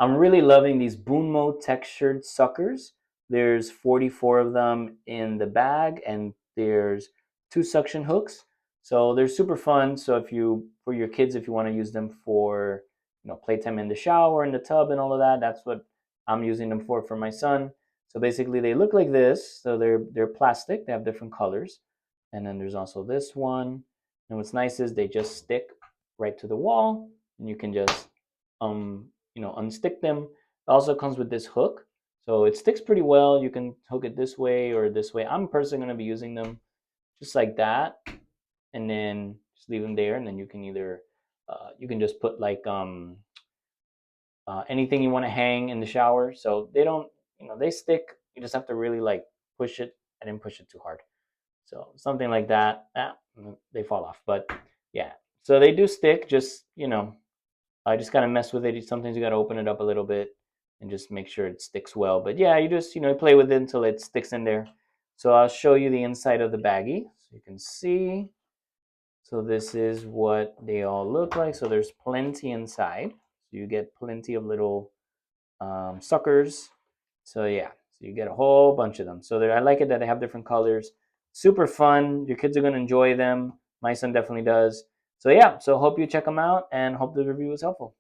I'm really loving these Bunmo textured suckers. There's 44 of them in the bag, and there's two suction hooks. So they're super fun. So if you, for your kids, if you want to use them for, playtime in the shower, in the tub, and all of that, that's what I'm using them for my son. So basically, they look like this. So they're plastic. They have different colors, and then there's also this one. And what's nice is they just stick right to the wall, and you can just unstick them. It also comes with this hook, so it sticks pretty well. You can hook it this way or this way. I'm personally going to be using them just like that, and then just leave them there, and then you can either you can just put like anything you want to hang in the shower, so they don't, they stick. You just have to really like push it. I didn't push it too hard, so something like that. They fall off, but yeah, so they do stick. Just I just gotta mess with it. Sometimes you gotta open it up a little bit and just make sure it sticks well. But yeah, you just play with it until it sticks in there. So I'll show you the inside of the baggie so you can see. So this is what they all look like. So there's plenty inside. So you get plenty of little suckers. So yeah, so you get a whole bunch of them. So I like it that they have different colors. Super fun. Your kids are gonna enjoy them. My son definitely does. So yeah, so hope you check them out and hope the review was helpful.